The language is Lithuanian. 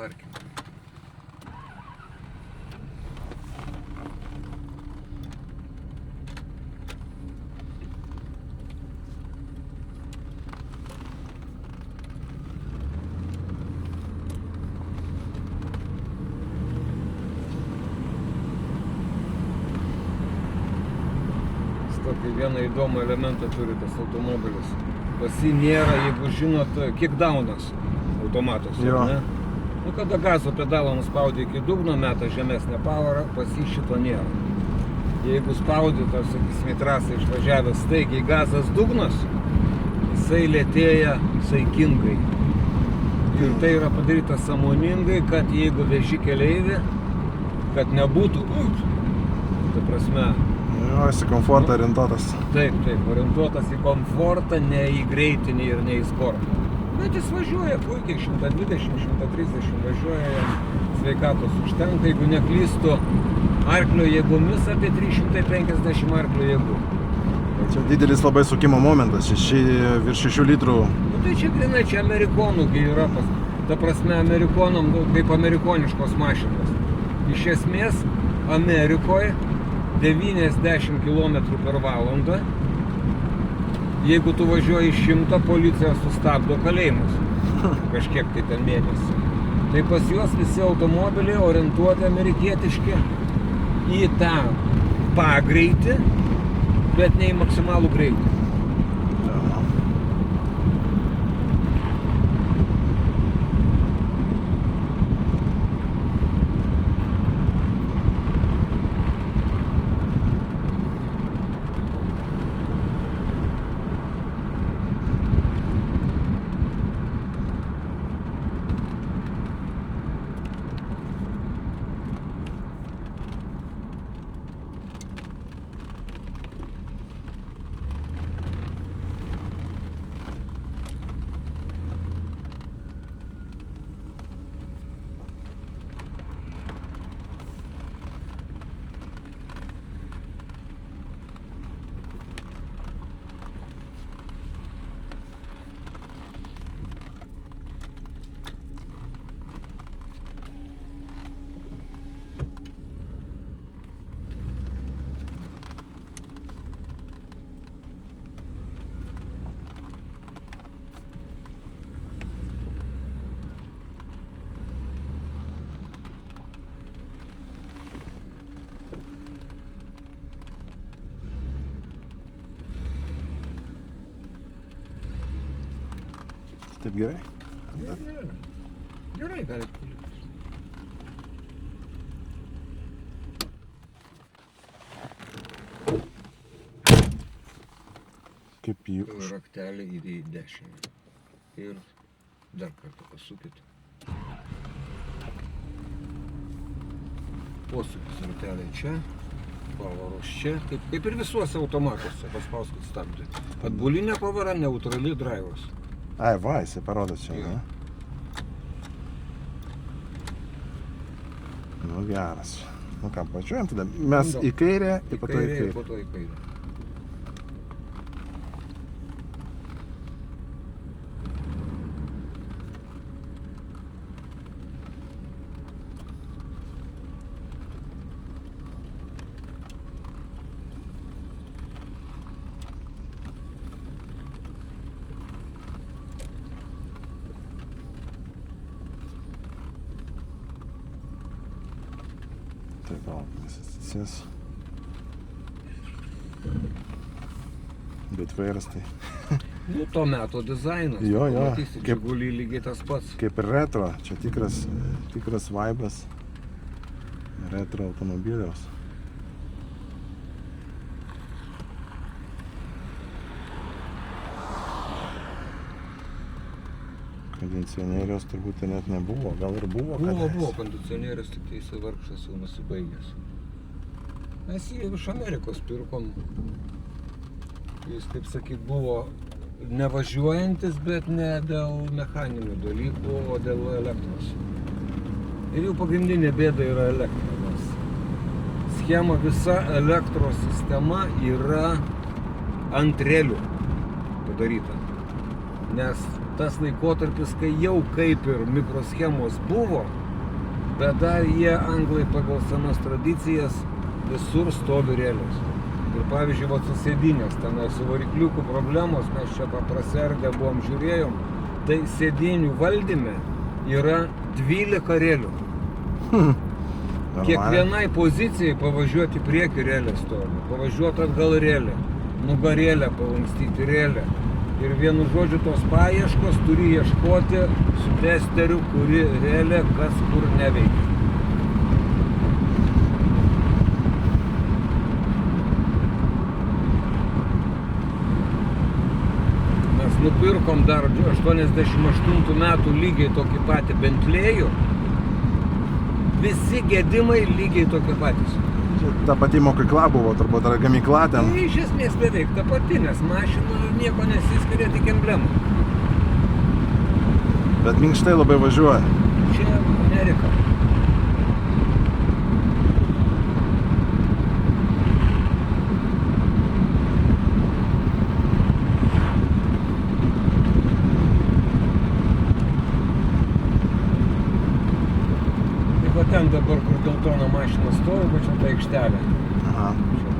tarkim. Tokį vieną įdomų elementą turi tas automobilis. Pas jį nėra, jeigu žinot, kickdownas automatas. Jo. Ne? Nu, kada gazo pedalą nuspaudė iki dugno, meta žemesnę pavarą, pas jį šito nėra. Jeigu spaudytas, sakysim, į trasą išvažiavęs staigiai gazas dugnas, jisai lėtėja saikingai. Ir tai yra padaryta sąmoningai, kad jeigu veži keleivį, kad nebūtų, ta prasme, Jo, jis į komfortą orientuotas. Taip, orientuotas į komfortą, ne į greitinį ir ne į sportą. Bet jis važiuoja puikiai, 120, 130 važiuoja, jam sveikatos užtenka, jeigu neklystu, arklio jėgomis apie 350 arklio jėgų. Čia didelis labai sukimo momentas, virš 6 litrų. Nu tai čia grinai, čia amerikonų yra, ta prasme amerikonam, kaip amerikoniškos mašinos. Iš esmės, Amerikoje 90 km per valandą, jeigu tu važiuoji 100, policija sustabdo kalėjimus kažkiek tai ten mėnesį. Tai pas juos visi automobiliai orientuoti amerikietiški į tą pagreitį, bet ne į maksimalų greitį. Taip gerai? Gerai, galit palikti. Kaip jų... Raktelį ir į dešinę. Ir dar kartą pasukit. Posūkis ratelė čia, pavaros čia, kaip ir visuose automatuose, paspauskit stabdį. Atbulinė pavara, neutrali drivas. Ai, va, jisai parodo čia, Jo. ne? Nu, geras. Nu ką, važiuojam tada. Mes į kairę, ir po to į Ir kairę. po to į kairę. Taip, laukiamės atsisės. Bet vairas tai Nu, to meto dizainas. Jo, jo. Pamatysit, Kaip- Žigulį lygiai tas pats. kaip ir retro. Čia tikras vaibas retro automobiliaus. Kondicionieriaus turbūt ten net nebuvo, gal ir buvo. Buvo kondicionierius, tik tai jisai vargšas jau nusibaigęs. Mes jį iš Amerikos pirkom. Jis, kaip sakyt, buvo nevažiuojantis, bet ne dėl mechaninių dalykų, o dėl elektros. Ir jų pagrindinė bėda yra elektra, nes schema, visa elektros sistema yra ant relių padaryta. Nes tas laikotarpis, kai jau kaip ir mikroschemos buvo, bet dar jie anglai pagal senas tradicijas visur stovi realius. Ir pavyzdžiui, vat su sėdynės, tenai su varikliukų problemos, mes čia paprasardę buvom žiūrėjom, tai sėdynių valdyme yra 12 realių. Normaliai. Kiekvienai pozicijai pavažiuoti į priekį relė stovi, pavažiuoti atgal relė, nugarėlę palankstyti relė. Ir vienu žodžiu tos paieškos turi ieškoti su testeriu, kuri relė, kas kur neveikia. Mes nupirkom dar 88 metų lygiai tokį patį Bentlėjų. Visi gedimai lygiai tokie patys. Čia ta pati mokykla buvo, turbūt ar gamykla ten. Tai iš esmės beveik ta pati, nes mašina nieko nesiskiria, tik emblema. Bet minkštai labai važiuoja. Čia Amerika. Tai va ten dabar, kur geltona mašina stovi, va čia ta aikštelė. Aha. Čia